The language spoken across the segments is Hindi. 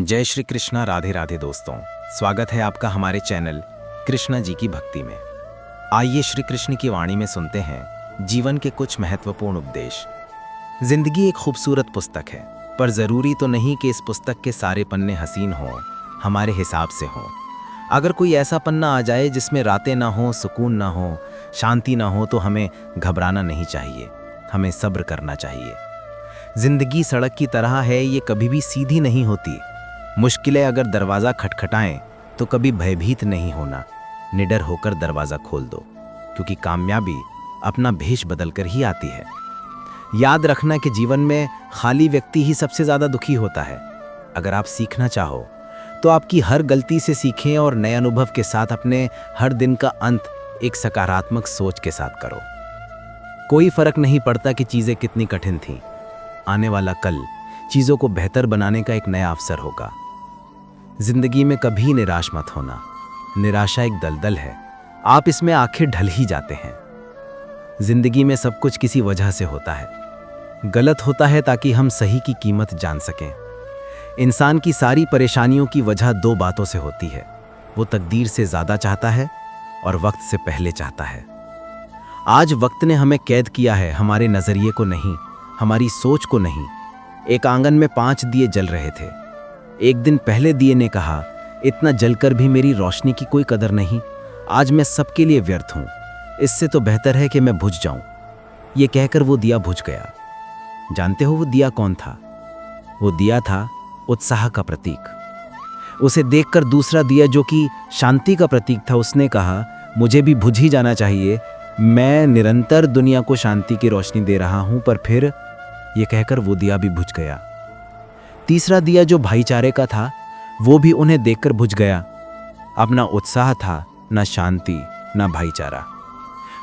जय श्री कृष्णा, राधे राधे दोस्तों। स्वागत है आपका हमारे चैनल कृष्णा जी की भक्ति में। आइए श्री कृष्ण की वाणी में सुनते हैं जीवन के कुछ महत्वपूर्ण उपदेश। जिंदगी एक खूबसूरत पुस्तक है, पर ज़रूरी तो नहीं कि इस पुस्तक के सारे पन्ने हसीन हों, हमारे हिसाब से हों। अगर कोई ऐसा पन्ना आ जाए जिसमें रातें ना हो, सुकून ना हो, शांति ना हो, तो हमें घबराना नहीं चाहिए, हमें सब्र करना चाहिए। जिंदगी सड़क की तरह है, ये कभी भी सीधी नहीं होती। मुश्किलें अगर दरवाज़ा खटखटाएं तो कभी भयभीत नहीं होना, निडर होकर दरवाज़ा खोल दो, क्योंकि कामयाबी अपना भेष बदलकर ही आती है। याद रखना कि जीवन में खाली व्यक्ति ही सबसे ज़्यादा दुखी होता है। अगर आप सीखना चाहो तो आपकी हर गलती से सीखें और नए अनुभव के साथ अपने हर दिन का अंत एक सकारात्मक सोच के साथ करो। कोई फर्क नहीं पड़ता कि चीज़ें कितनी कठिन थीं, आने वाला कल चीज़ों को बेहतर बनाने का एक नया अवसर होगा। जिंदगी में कभी निराश मत होना, निराशा एक दलदल है, आप इसमें आखिर ढल ही जाते हैं। जिंदगी में सब कुछ किसी वजह से होता है, गलत होता है ताकि हम सही की कीमत जान सकें। इंसान की सारी परेशानियों की वजह दो बातों से होती है, वो तकदीर से ज़्यादा चाहता है और वक्त से पहले चाहता है। आज वक्त ने हमें कैद किया है, हमारे नज़रिए को नहीं, हमारी सोच को नहीं। एक आंगन में 5 दिए जल रहे थे। एक दिन पहले दिए ने कहा, इतना जलकर भी मेरी रोशनी की कोई कदर नहीं, आज मैं सबके लिए व्यर्थ हूँ, इससे तो बेहतर है कि मैं बुझ जाऊं। ये कहकर वो दिया बुझ गया। जानते हो वो दिया कौन था? वो दिया था उत्साह का प्रतीक। उसे देखकर दूसरा दिया जो कि शांति का प्रतीक था, उसने कहा, मुझे भी बुझ ही जाना चाहिए, मैं निरंतर दुनिया को शांति की रोशनी दे रहा हूं। पर फिर ये कहकर वो दिया भी बुझ गया। तीसरा दिया जो भाईचारे का था, वो भी उन्हें देखकर बुझ गया। अपना उत्साह था, ना शांति ना भाईचारा।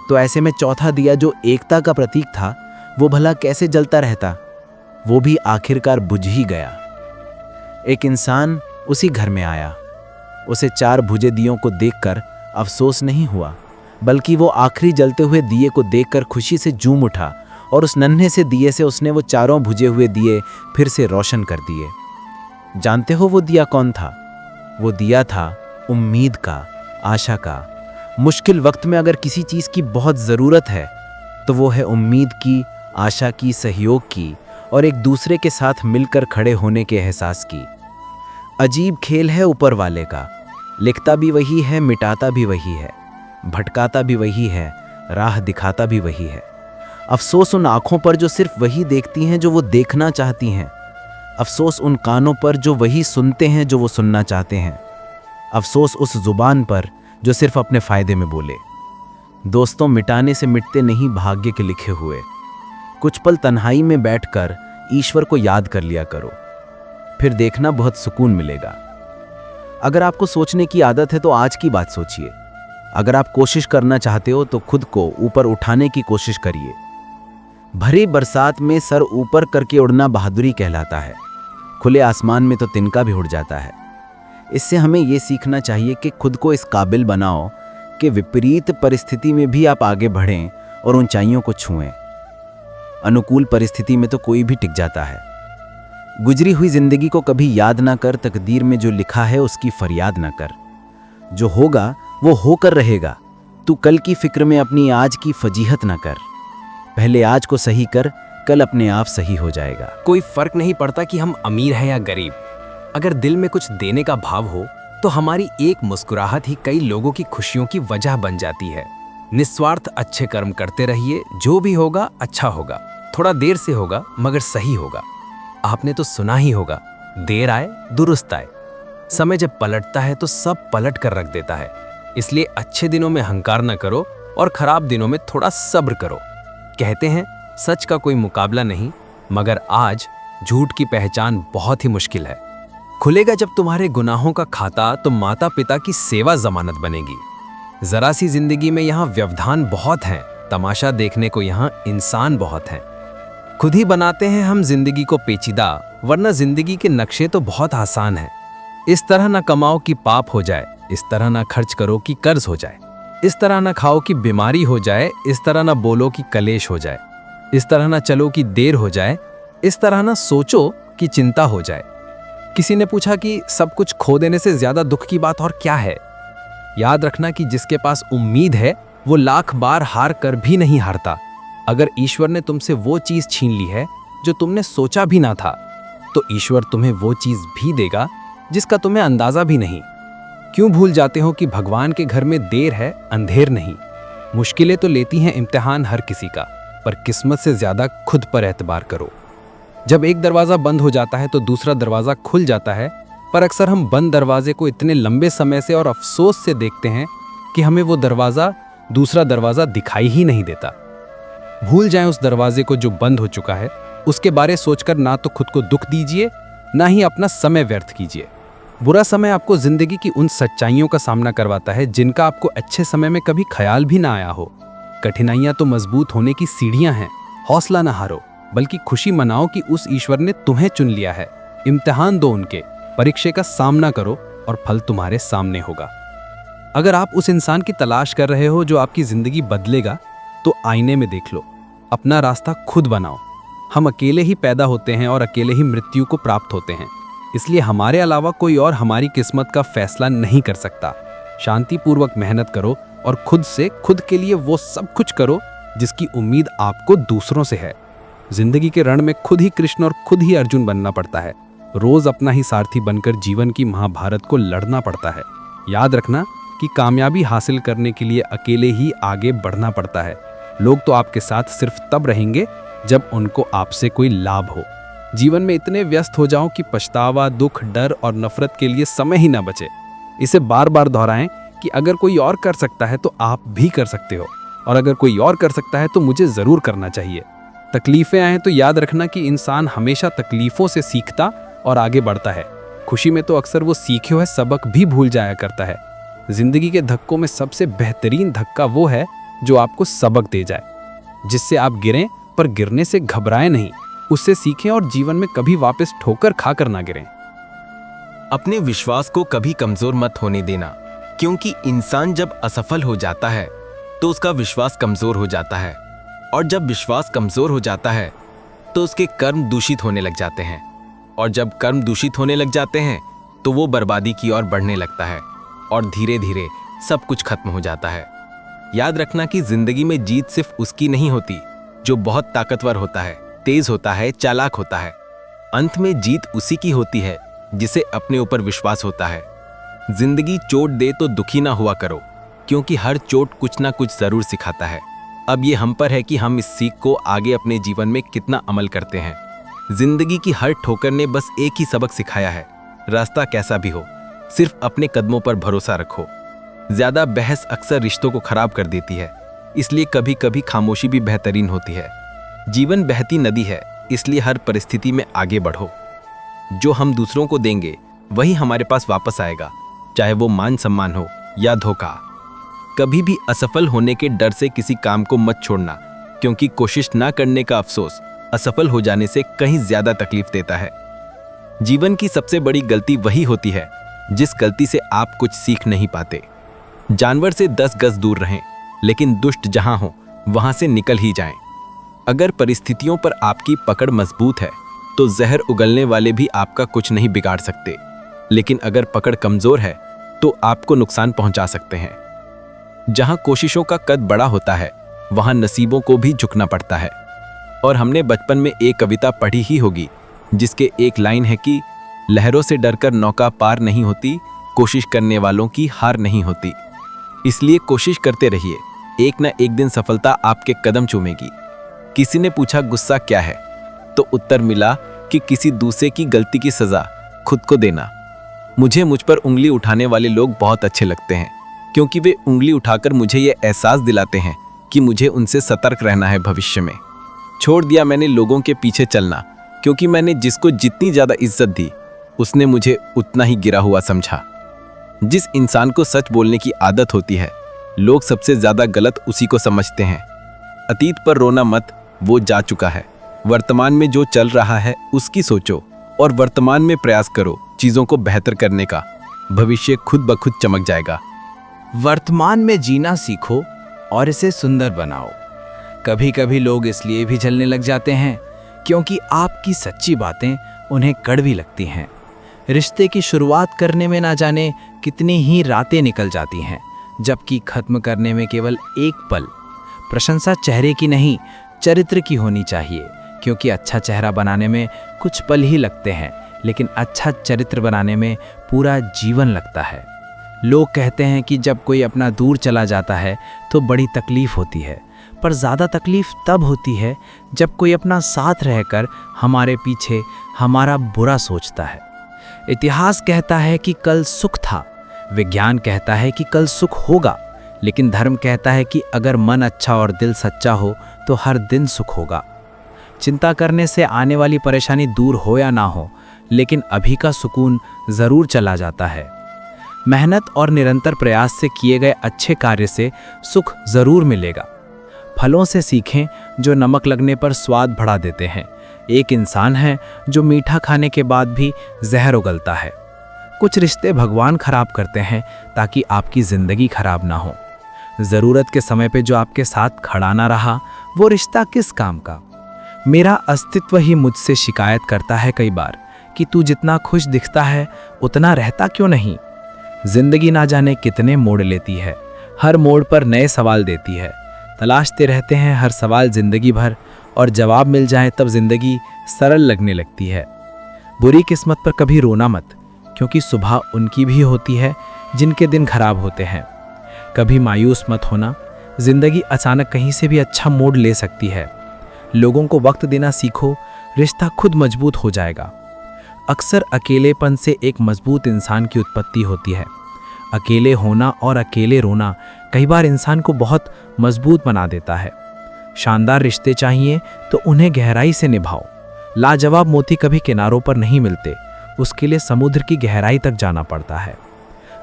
तो ऐसे में चौथा दिया जो एकता का प्रतीक था, वो भला कैसे जलता रहता? वो भी आखिरकार बुझ ही गया। एक इंसान उसी घर में आया। उसे 4 बुझे दियों को देखकर अफसोस नहीं हुआ, बल्कि वो आखिरी जलते हुए दिए को देखकर खुशी से झूम उठा और उस नन्हे से दिए से उसने वो 4 बुझे हुए दिए फिर से रोशन कर दिए। जानते हो वो दिया कौन था? वो दिया था उम्मीद का, आशा का। मुश्किल वक्त में अगर किसी चीज़ की बहुत ज़रूरत है तो वो है उम्मीद की, आशा की, सहयोग की और एक दूसरे के साथ मिलकर खड़े होने के एहसास की। अजीब खेल है ऊपर वाले का, लिखता भी वही है, मिटाता भी वही है, भटकाता भी वही है, राह दिखाता भी वही है। अफसोस उन आँखों पर जो सिर्फ वही देखती हैं जो वो देखना चाहती हैं। अफसोस उन कानों पर जो वही सुनते हैं जो वो सुनना चाहते हैं। अफसोस उस जुबान पर जो सिर्फ अपने फ़ायदे में बोले। दोस्तों, मिटाने से मिटते नहीं भाग्य के लिखे हुए। कुछ पल तन्हाई में बैठकर ईश्वर को याद कर लिया करो, फिर देखना बहुत सुकून मिलेगा। अगर आपको सोचने की आदत है तो आज की बात सोचिए। अगर आप कोशिश करना चाहते हो तो खुद को ऊपर उठाने की कोशिश करिए। भरी बरसात में सर ऊपर करके उड़ना बहादुरी कहलाता है। खुले आसमान में तो तिनका भी उड़ जाता है। इससे हमें ये सीखना चाहिए कि खुद को इस काबिल बनाओ कि विपरीत परिस्थिति में भी आप आगे बढ़ें और ऊंचाइयों को छुएं। अनुकूल परिस्थिति में तो कोई भी टिक जाता है। गुजरी हुई जिंदगी को कभी याद ना कर, तकदीर में जो लिखा है उसकी फरियाद ना कर। जो होगा वो होकर रहेगा। तू कल की फिक्र में अपनी आज की फजीहत ना कर। पहले आज को सही कर, कल अपने आप सही हो जाएगा। कोई फर्क नहीं पड़ता कि हम अमीर हैं या गरीब। अगर दिल में कुछ देने का भाव हो तो हमारी एक मुस्कुराहट ही कई लोगों की खुशियों की वजह बन जाती है। निस्वार्थ अच्छे कर्म करते रहिए, जो भी होगा अच्छा होगा। थोड़ा देर से होगा मगर सही होगा। आपने तो सुना ही होगा, देर आए दुरुस्त आए। समय जब पलटता है तो सब पलट कर रख देता है। इसलिए अच्छे दिनों में हंकार न करो और खराब दिनों में थोड़ा सब्र करो। कहते हैं सच का कोई मुकाबला नहीं, मगर आज झूठ की पहचान बहुत ही मुश्किल है। खुलेगा जब तुम्हारे गुनाहों का खाता तो माता पिता की सेवा जमानत बनेगी। जरा सी जिंदगी में यहाँ व्यवधान बहुत हैं, तमाशा देखने को यहाँ इंसान बहुत हैं। खुद ही बनाते हैं हम जिंदगी को पेचीदा, वरना जिंदगी के नक्शे तो बहुत आसान हैं। इस तरह ना कमाओ कि पाप हो जाए, इस तरह ना खर्च करो कि कर्ज हो जाए, इस तरह ना खाओ कि बीमारी हो जाए, इस तरह ना बोलो कि कलेश हो जाए, इस तरह ना चलो कि देर हो जाए, इस तरह ना सोचो कि चिंता हो जाए। किसी ने पूछा कि सब कुछ खो देने से ज्यादा दुख की बात और क्या है। याद रखना कि जिसके पास उम्मीद है वो लाख बार हार कर भी नहीं हारता। अगर ईश्वर ने तुमसे वो चीज छीन ली है जो तुमने सोचा भी ना था, तो ईश्वर तुम्हें वो चीज भी देगा जिसका तुम्हें अंदाजा भी नहीं। क्यों भूल जाते हो कि भगवान के घर में देर है, अंधेर नहीं। मुश्किलें तो लेती हैं इम्तिहान हर किसी का, पर किस्मत से ज्यादा खुद पर एतबार करो। जब एक दरवाजा बंद हो जाता है तो दूसरा दरवाजा खुल जाता है, पर अक्सर हम बंद दरवाजे को इतने लंबे समय से और अफसोस से देखते हैं कि हमें वो दूसरा दरवाजा दिखाई ही नहीं देता। भूल जाएं उस दरवाजे को जो बंद हो चुका है। उसके बारे सोचकर ना तो खुद को दुख दीजिए, ना ही अपना समय व्यर्थ कीजिए। बुरा समय आपको जिंदगी की उन सच्चाइयों का सामना करवाता है जिनका आपको अच्छे समय में कभी ख्याल भी ना आया हो। कठिनाइयां तो मजबूत होने की सीढ़ियां हैं। हौसला ना हारो, बल्कि खुशी मनाओ कि उस ईश्वर ने तुम्हें चुन लिया है। इम्तिहान दो उनके, परीक्षा का सामना करो और फल तुम्हारे सामने होगा। अगर आप उस इंसान की तलाश कर रहे हो जो आपकी जिंदगी बदलेगा, तो आईने में देख लो, अपना रास्ता खुद बनाओ। हम अकेले ही पैदा होते हैं और अकेले ही मृत्यु को प्राप्त होते हैं, इसलिए हमारे अलावा कोई और हमारी किस्मत का फैसला नहीं कर सकता। शांतिपूर्वक मेहनत करो और खुद के लिए वो सब कुछ करो जिसकी उम्मीद आपको दूसरों से है। जिंदगी के रण में खुद ही कृष्ण और खुद ही अर्जुन बनना पड़ता है। रोज अपना ही सारथी बनकर जीवन की महाभारत को लड़ना पड़ता है। याद रखना कि कामयाबी हासिल करने के लिए अकेले ही आगे बढ़ना पड़ता है। लोग तो आपके साथ सिर्फ तब रहेंगे जब उनको आपसे कोई लाभ हो। जीवन में इतने व्यस्त हो जाओ कि पछतावा, दुख, डर और नफरत के लिए समय ही ना बचे। इसे बार बार दोहराएं कि अगर कोई और कर सकता है तो आप भी कर सकते हो, और अगर कोई और कर सकता है तो मुझे जरूर करना चाहिए। तकलीफें आए तो याद रखना कि इंसान हमेशा तकलीफों से सीखता और आगे बढ़ता है। खुशी में तो अक्सर वो सीखे हुए सबक भी भूल जाया करता है। जिंदगी के धक्कों में सबसे बेहतरीन धक्का वो है जो आपको सबक दे जाए, जिससे आप गिरें पर गिरने से घबराएं नहीं, उससे सीखें और जीवन में कभी वापस ठोकर खाकर ना गिरें। अपने विश्वास को कभी कमजोर मत होने देना, क्योंकि इंसान जब असफल हो जाता है तो उसका विश्वास कमजोर हो जाता है, और जब विश्वास कमजोर हो जाता है तो उसके कर्म दूषित होने लग जाते हैं, और जब कर्म दूषित होने लग जाते हैं तो वो बर्बादी की ओर बढ़ने लगता है, और धीरे धीरे सब कुछ खत्म हो जाता है। याद रखना कि जिंदगी में जीत सिर्फ उसकी नहीं होती जो बहुत ताकतवर होता है, तेज होता है, चालाक होता है। अंत में जीत उसी की होती है जिसे अपने ऊपर विश्वास होता है। जिंदगी चोट दे तो दुखी ना हुआ करो, क्योंकि हर चोट कुछ ना कुछ जरूर सिखाता है। अब ये हम पर है कि हम इस सीख को आगे अपने जीवन में कितना अमल करते हैं। जिंदगी की हर ठोकर ने बस एक ही सबक सिखाया है, रास्ता कैसा भी हो, सिर्फ अपने कदमों पर भरोसा रखो। ज्यादा बहस अक्सर रिश्तों को खराब कर देती है, इसलिए कभी कभी खामोशी भी बेहतरीन होती है। जीवन बहती नदी है, इसलिए हर परिस्थिति में आगे बढ़ो। जो हम दूसरों को देंगे वही हमारे पास वापस आएगा, चाहे वो मान सम्मान हो या धोखा। कभी भी असफल होने के डर से किसी काम को मत छोड़ना, क्योंकि कोशिश ना करने का अफसोस असफल हो जाने से कहीं ज्यादा तकलीफ देता है। जीवन की सबसे बड़ी गलती वही होती है जिस गलती से आप कुछ सीख नहीं पाते। जानवर से 10 गज दूर रहें, लेकिन दुष्ट जहां हो वहां से निकल ही जाएं। अगर परिस्थितियों पर आपकी पकड़ मजबूत है तो जहर उगलने वाले भी आपका कुछ नहीं बिगाड़ सकते, लेकिन अगर पकड़ कमजोर है तो आपको नुकसान पहुंचा सकते हैं। जहां कोशिशों का कद बड़ा होता है वहां नसीबों को भी झुकना पड़ता है। और हमने बचपन में एक कविता पढ़ी ही होगी जिसके एक लाइन है कि लहरों से डरकर नौका पार नहीं होती, कोशिश करने वालों की हार नहीं होती। इसलिए कोशिश करते रहिए, एक ना एक दिन सफलता आपके कदम चूमेगी। किसी ने पूछा गुस्सा क्या है, तो उत्तर मिला कि किसी दूसरे की गलती की सजा खुद को देना। मुझे मुझ पर उंगली उठाने वाले लोग बहुत अच्छे लगते हैं, क्योंकि वे उंगली उठाकर मुझे ये एहसास दिलाते हैं कि मुझे उनसे सतर्क रहना है भविष्य में। छोड़ दिया मैंने लोगों के पीछे चलना, क्योंकि मैंने जिसको जितनी ज्यादा इज्जत दी उसने मुझे उतना ही गिरा हुआ समझा। जिस इंसान को सच बोलने की आदत होती है, लोग सबसे ज्यादा गलत उसी को समझते हैं। अतीत पर रोना मत, वो जा चुका है। वर्तमान में जो चल रहा है उसकी सोचो और वर्तमान में प्रयास करो चीजों को बेहतर करने का। भविष्य खुद ब खुद चमक जाएगा। वर्तमान में जीना सीखो और इसे सुंदर बनाओ। कभी कभी लोग इसलिए भी जलने लग जाते हैं क्योंकि आपकी सच्ची बातें उन्हें कड़वी लगती हैं। रिश्ते की शुरुआत करने में ना जाने कितनी ही रातें निकल जाती हैं, जबकि खत्म करने में केवल एक पल। प्रशंसा चेहरे की नहीं, चरित्र की होनी चाहिए, क्योंकि अच्छा चेहरा बनाने में कुछ पल ही लगते हैं, लेकिन अच्छा चरित्र बनाने में पूरा जीवन लगता है। लोग कहते हैं कि जब कोई अपना दूर चला जाता है तो बड़ी तकलीफ होती है, पर ज़्यादा तकलीफ तब होती है जब कोई अपना साथ रहकर हमारे पीछे हमारा बुरा सोचता है। इतिहास कहता है कि कल सुख था, विज्ञान कहता है कि कल सुख होगा, लेकिन धर्म कहता है कि अगर मन अच्छा और दिल सच्चा हो तो हर दिन सुख होगा। चिंता करने से आने वाली परेशानी दूर हो या ना हो, लेकिन अभी का सुकून ज़रूर चला जाता है। मेहनत और निरंतर प्रयास से किए गए अच्छे कार्य से सुख ज़रूर मिलेगा। फलों से सीखें जो नमक लगने पर स्वाद बढ़ा देते हैं। एक इंसान है जो मीठा खाने के बाद भी जहर उगलता है। कुछ रिश्ते भगवान खराब करते हैं ताकि आपकी ज़िंदगी खराब ना हो। ज़रूरत के समय पे जो आपके साथ खड़ा ना रहा, वो रिश्ता किस काम का। मेरा अस्तित्व ही मुझसे शिकायत करता है कई बार कि तू जितना खुश दिखता है उतना रहता क्यों नहीं। जिंदगी ना जाने कितने मोड़ लेती है, हर मोड़ पर नए सवाल देती है। तलाशते रहते हैं हर सवाल जिंदगी भर, और जवाब मिल जाए तब जिंदगी सरल लगने लगती है। बुरी किस्मत पर कभी रोना मत, क्योंकि सुबह उनकी भी होती है जिनके दिन खराब होते हैं। कभी मायूस मत होना, जिंदगी अचानक कहीं से भी अच्छा मोड़ ले सकती है। लोगों को वक्त देना सीखो, रिश्ता खुद मजबूत हो जाएगा। अक्सर अकेलेपन से एक मजबूत इंसान की उत्पत्ति होती है। अकेले होना और अकेले रोना कई बार इंसान को बहुत मजबूत बना देता है। शानदार रिश्ते चाहिए तो उन्हें गहराई से निभाओ। लाजवाब मोती कभी किनारों पर नहीं मिलते, उसके लिए समुद्र की गहराई तक जाना पड़ता है।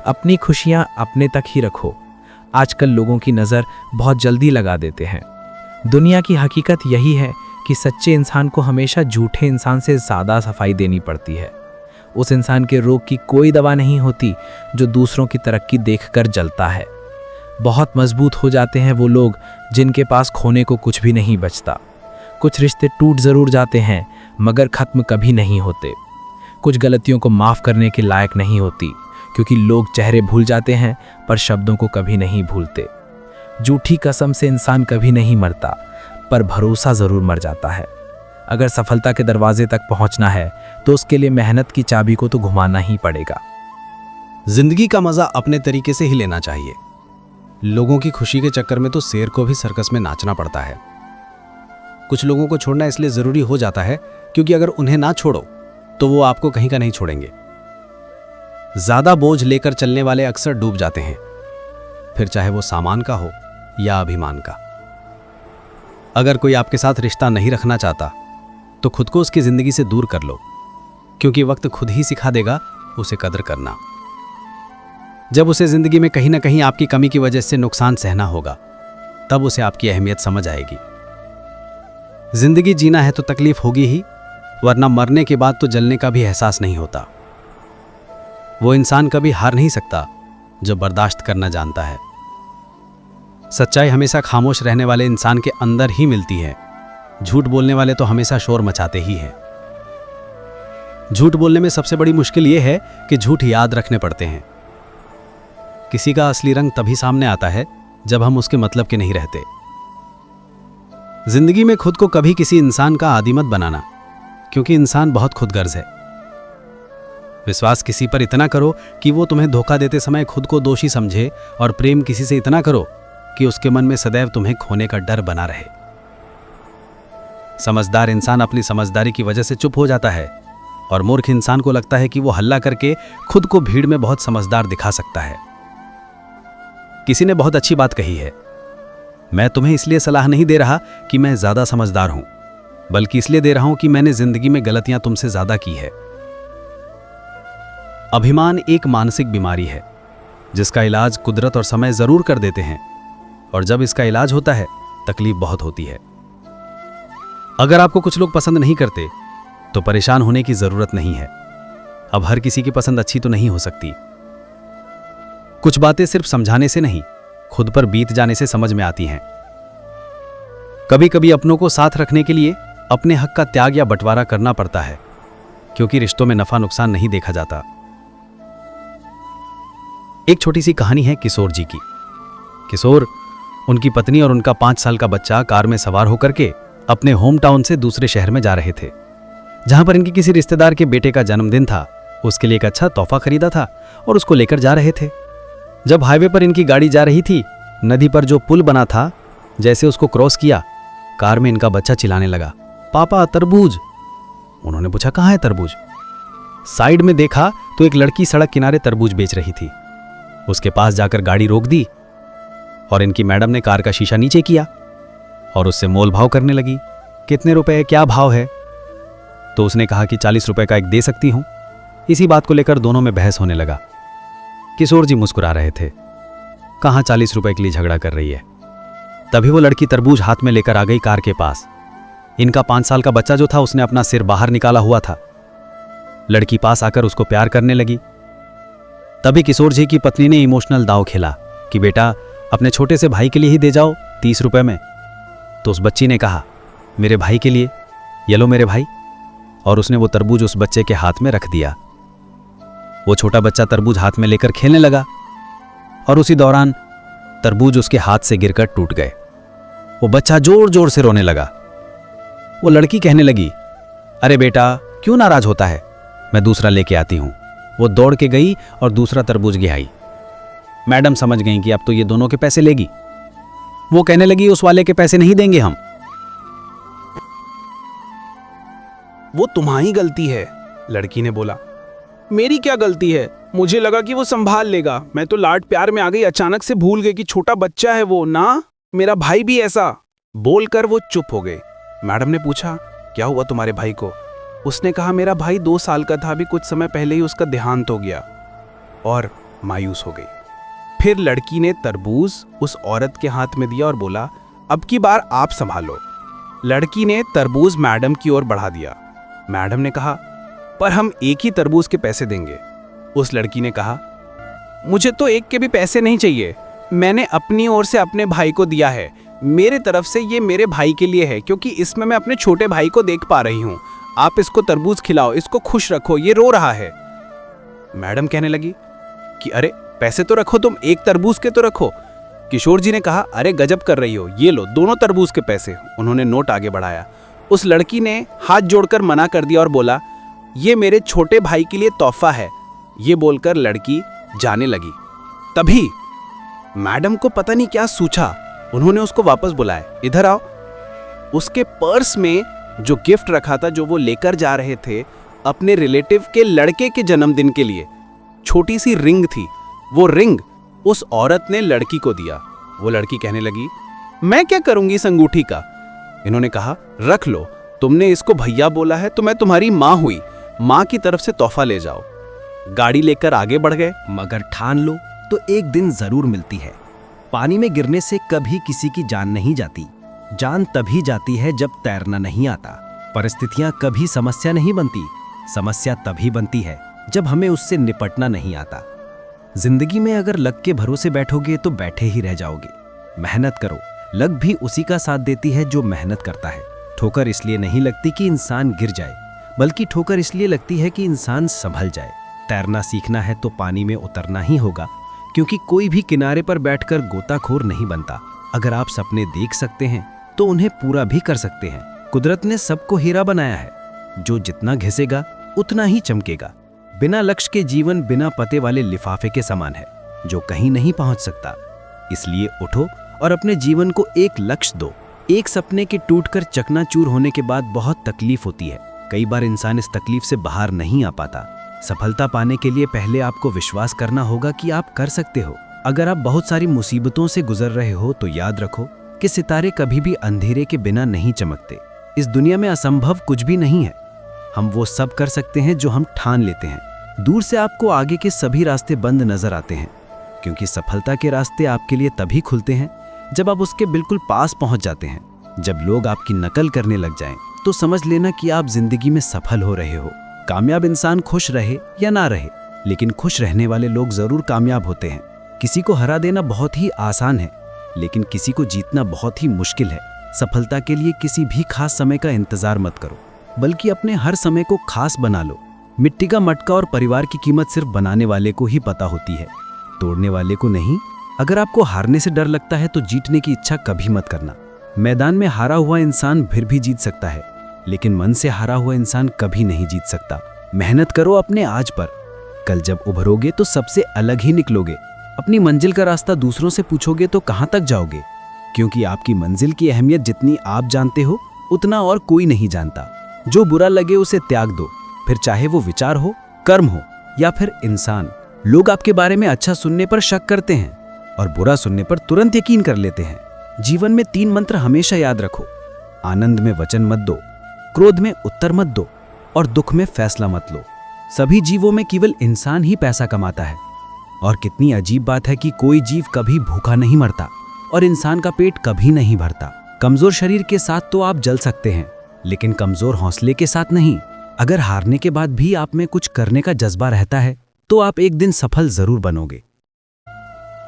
अपनी खुशियाँ अपने तक ही रखो। आजकल लोगों की नज़र बहुत जल्दी लगा देते हैं। दुनिया की हकीकत यही है कि सच्चे इंसान को हमेशा झूठे इंसान से ज़्यादा सफाई देनी पड़ती है। उस इंसान के रोग की कोई दवा नहीं होती जो दूसरों की तरक्की देखकर जलता है। बहुत मजबूत हो जाते हैं वो लोग जिनके पास खोने को कुछ भी नहीं बचता। कुछ रिश्ते टूट ज़रूर जाते हैं मगर ख़त्म कभी नहीं होते। कुछ गलतियों को माफ़ करने के लायक नहीं होती, क्योंकि लोग चेहरे भूल जाते हैं पर शब्दों को कभी नहीं भूलते। झूठी कसम से इंसान कभी नहीं मरता, पर भरोसा ज़रूर मर जाता है। अगर सफलता के दरवाजे तक पहुंचना है तो उसके लिए मेहनत की चाबी को तो घुमाना ही पड़ेगा। जिंदगी का मजा अपने तरीके से ही लेना चाहिए। लोगों की खुशी के चक्कर में तो शेर को भी सर्कस में नाचना पड़ता है। कुछ लोगों को छोड़ना इसलिए जरूरी हो जाता है क्योंकि अगर उन्हें ना छोड़ो तो वो आपको कहीं का नहीं छोड़ेंगे। ज्यादा बोझ लेकर चलने वाले अक्सर डूब जाते हैं, फिर चाहे वो सामान का हो या अभिमान का। अगर कोई आपके साथ रिश्ता नहीं रखना चाहता तो खुद को उसकी जिंदगी से दूर कर लो, क्योंकि वक्त खुद ही सिखा देगा उसे कदर करना। जब उसे जिंदगी में कहीं ना कहीं आपकी कमी की वजह से नुकसान सहना होगा, तब उसे आपकी अहमियत समझ आएगी। जिंदगी जीना है तो तकलीफ होगी ही, वरना मरने के बाद तो जलने का भी एहसास नहीं होता। वो इंसान कभी हार नहीं सकता जो बर्दाश्त करना जानता है। सच्चाई हमेशा खामोश रहने वाले इंसान के अंदर ही मिलती है। झूठ बोलने वाले तो हमेशा शोर मचाते ही हैं। झूठ बोलने में सबसे बड़ी मुश्किल यह है कि झूठ याद रखने पड़ते हैं। किसी का असली रंग तभी सामने आता है जब हम उसके मतलब के नहीं रहते। जिंदगी में खुद को कभी किसी इंसान का आदी मत बनाना, क्योंकि इंसान बहुत खुदगर्ज है। विश्वास किसी पर इतना करो कि वो तुम्हें धोखा देते समय खुद को दोषी समझे, और प्रेम किसी से इतना करो कि उसके मन में सदैव तुम्हें खोने का डर बना रहे। समझदार इंसान अपनी समझदारी की वजह से चुप हो जाता है, और मूर्ख इंसान को लगता है कि वो हल्ला करके खुद को भीड़ में बहुत समझदार दिखा सकता है। किसी ने बहुत अच्छी बात कही है, मैं तुम्हें इसलिए सलाह नहीं दे रहा कि मैं ज्यादा समझदार हूं, बल्कि इसलिए दे रहा हूं कि मैंने जिंदगी में गलतियां तुमसे ज्यादा की है। अभिमान एक मानसिक बीमारी है जिसका इलाज कुदरत और समय जरूर कर देते हैं, और जब इसका इलाज होता है तकलीफ बहुत होती है। अगर आपको कुछ लोग पसंद नहीं करते तो परेशान होने की जरूरत नहीं है। अब हर किसी की पसंद अच्छी तो नहीं हो सकती। कुछ बातें सिर्फ समझाने से नहीं, खुद पर बीत जाने से समझ में आती हैं। कभी कभी अपनों को साथ रखने के लिए अपने हक का त्याग या बंटवारा करना पड़ता है। क्योंकि रिश्तों में नफा नुकसान नहीं देखा जाता। एक छोटी सी कहानी है किशोर जी की। किशोर, उनकी पत्नी और उनका 5 साल का बच्चा कार में सवार होकर के अपने होम टाउन से दूसरे शहर में जा रहे थे, जहां पर इनके किसी रिश्तेदार के बेटे का जन्मदिन था। उसके लिए एक अच्छा तोहफा खरीदा था और उसको लेकर जा रहे थे। जब हाईवे पर इनकी गाड़ी जा रही थी, नदी पर जो पुल बना था, जैसे उसको क्रॉस किया, कार में इनका बच्चा चिल्लाने लगा, पापा तरबूज। उन्होंने पूछा, कहाँ है तरबूज? साइड में देखा तो एक लड़की सड़क किनारे तरबूज बेच रही थी। उसके पास जाकर गाड़ी रोक दी और इनकी मैडम ने कार का शीशा नीचे किया और उससे मोल भाव करने लगी। कितने रुपए, क्या भाव है? तो उसने कहा कि 40 रुपए का एक दे सकती हूं। इसी बात को लेकर दोनों में बहस होने लगा। किशोर जी मुस्कुरा रहे थे, कहां 40 रुपए के लिए झगड़ा कर रही है। तभी वो लड़की तरबूज हाथ में लेकर आ गई कार के पास। इनका 5 साल का बच्चा जो था, उसने अपना सिर बाहर निकाला हुआ था। लड़की पास आकर उसको प्यार करने लगी। तभी किशोर जी की पत्नी ने इमोशनल दाव खेला कि बेटा अपने छोटे से भाई के लिए ही दे जाओ 30 रुपए में। तो उस बच्ची ने कहा, मेरे भाई के लिए, ये लो मेरे भाई। और उसने वो तरबूज उस बच्चे के हाथ में रख दिया। वो छोटा बच्चा तरबूज हाथ में लेकर खेलने लगा और उसी दौरान तरबूज उसके हाथ से गिरकर टूट गए। वो बच्चा जोर जोर से रोने लगा। वो लड़की कहने लगी, अरे बेटा क्यों नाराज होता है, मैं दूसरा लेके आती हूं। वो दौड़ के गई और दूसरा तरबूज गिराई। मैडम समझ गई कि अब तो ये दोनों के पैसे लेगी। वो कहने लगी, उस वाले के पैसे नहीं देंगे हम। वो तुम्हारी गलती है, लड़की ने बोला। मेरी क्या गलती है? मुझे लगा कि वो संभाल लेगा। मैं तो लाड प्यार में आ गई, अचानक से भूल गई कि छोटा बच्चा है वो ना, मेरा भाई भी ऐसा। बोलकर वो चुप हो गए। मैडम ने पूछा, क्या हुआ तुम्हारे भाई को? उसने कहा, मेरा भाई 2 साल का था, अभी कुछ समय पहले ही उसका देहांत हो गया। और मायूस हो गई। फिर लड़की ने तरबूज उस औरत के हाथ में दिया और बोला, अब की बार आप संभालो। लड़की ने तरबूज मैडम की ओर बढ़ा दिया। मैडम ने कहा, पर हम एक ही तरबूज के पैसे देंगे। उस लड़की ने कहा, मुझे तो एक के भी पैसे नहीं चाहिए, मैंने अपनी ओर से अपने भाई को दिया है। मेरे तरफ से ये मेरे भाई के लिए है, क्योंकि इसमें मैं अपने छोटे भाई को देख पा रही हूं। आप इसको तरबूज खिलाओ, इसको खुश रखो, ये रो रहा है। मैडम कहने लगी कि अरे पैसे तो रखो, तुम एक तरबूज के तो रखो। किशोर जी ने कहा, अरे गजब कर रही हो, ये लो दोनों तरबूज के पैसे। उन्होंने नोट आगे बढ़ाया। उस लड़की ने हाथ जोड़कर मना कर दिया और बोला, ये मेरे छोटे भाई के लिए तोहफा है। ये बोलकर लड़की जाने लगी। तभी मैडम को पता नहीं क्या सूझा, उन्होंने उसको वापस बुलाया, इधर आओ। उसके पर्स में जो गिफ्ट रखा था, जो वो लेकर जा रहे थे अपने रिलेटिव के लड़के के जन्मदिन के लिए, छोटी सी रिंग थी। वो रिंग उस औरत ने लड़की को दिया। वो लड़की कहने लगी, मैं क्या करूंगी इस अंगूठी का? इन्होंने कहा, रख लो, तुमने इसको भैया बोला है तो मैं तुम्हारी माँ हुई, माँ की तरफ से तोहफा ले जाओ। गाड़ी लेकर आगे बढ़ गए। मगर ठान लो तो एक दिन जरूर मिलती है। पानी में गिरने से कभी किसी की जान नहीं जाती। जान तभी जाती है जब तैरना नहीं आता। परिस्थितियां कभी समस्या नहीं बनती। समस्या तभी बनती है जब हमें उससे निपटना नहीं आता। जिंदगी में अगर लक के भरोसे बैठोगे तो बैठे ही रह जाओगे। मेहनत करो, लक भी उसी का साथ देती है जो मेहनत करता है। ठोकर इसलिए नहीं लगती कि इंसान गिर जाए, बल्कि ठोकर इसलिए लगती है कि इंसान संभल जाए। तैरना सीखना है तो पानी में उतरना ही होगा, क्योंकि कोई भी किनारे पर बैठकर गोताखोर नहीं बनता। अगर आप सपने देख सकते हैं तो उन्हें पूरा भी कर सकते हैं। कुदरत ने सबको हीरा बनाया है, जो जितना घिसेगा उतना ही चमकेगा। बिना लक्ष्य के जीवन बिना पते वाले लिफाफे के समान है, जो कहीं नहीं पहुंच सकता। इसलिए उठो और अपने जीवन को एक लक्ष्य दो। एक सपने के टूटकर चकनाचूर होने के बाद बहुत तकलीफ होती है। कई बार इंसान इस तकलीफ से बाहर नहीं आ पाता। सफलता पाने के लिए पहले आपको विश्वास करना होगा कि आप कर सकते हो। अगर आप बहुत सारी मुसीबतों से गुजर रहे हो तो याद रखो कि सितारे कभी भी अंधेरे के बिना नहीं चमकते। इस दुनिया में असंभव कुछ भी नहीं है। हम वो सब कर सकते हैं जो हम ठान लेते हैं। दूर से आपको आगे के सभी रास्ते बंद नजर आते हैं, क्योंकि सफलता के रास्ते आपके लिए तभी खुलते हैं जब आप उसके बिल्कुल पास पहुंच जाते हैं। जब लोग आपकी नकल करने लग जाएं, तो समझ लेना कि आप जिंदगी में सफल हो रहे हो। कामयाब इंसान खुश रहे या ना रहे, लेकिन खुश रहने वाले लोग जरूर कामयाब होते हैं। किसी को हरा देना बहुत ही आसान है, लेकिन किसी को जीतना बहुत ही मुश्किल है। सफलता के लिए किसी भी खास समय का इंतजार मत करो, बल्कि अपने हर समय को खास बना लो। मिट्टी का मटका और परिवार की कीमत सिर्फ बनाने वाले को ही पता होती है, तोड़ने वाले को नहीं। अगर आपको हारने से डर लगता है तो जीतने की इच्छा कभी मत करना। मैदान में हारा हुआ इंसान फिर भी जीत सकता है, लेकिन मन से हारा हुआ इंसान कभी नहीं जीत सकता। मेहनत करो अपने आज पर, कल जब उभरोगे तो सबसे अलग ही निकलोगे। अपनी मंजिल का रास्ता दूसरों से पूछोगे तो कहां तक जाओगे, क्योंकि आपकी मंजिल की अहमियत जितनी आप जानते हो उतना और कोई नहीं जानता। जो बुरा लगे उसे त्याग दो, फिर चाहे वो विचार हो, कर्म हो या फिर इंसान। लोग आपके बारे में अच्छा सुनने पर शक करते हैं और बुरा सुनने पर तुरंत यकीन कर लेते हैं। जीवन में 3 मंत्र हमेशा याद रखो। आनंद में वचन मत दो, क्रोध में उत्तर मत दो और दुख में फैसला मत लो। सभी जीवों में केवल इंसान ही पैसा कमाता है। और कितनी अजीब बात है कि कोई जीव कभी भूखा नहीं मरता और इंसान का पेट कभी नहीं भरता। कमजोर शरीर के साथ तो आप जल सकते हैं, लेकिन कमजोर हौसले के साथ नहीं। अगर हारने के बाद भी आप में कुछ करने का जज्बा रहता है तो आप एक दिन सफल जरूर बनोगे।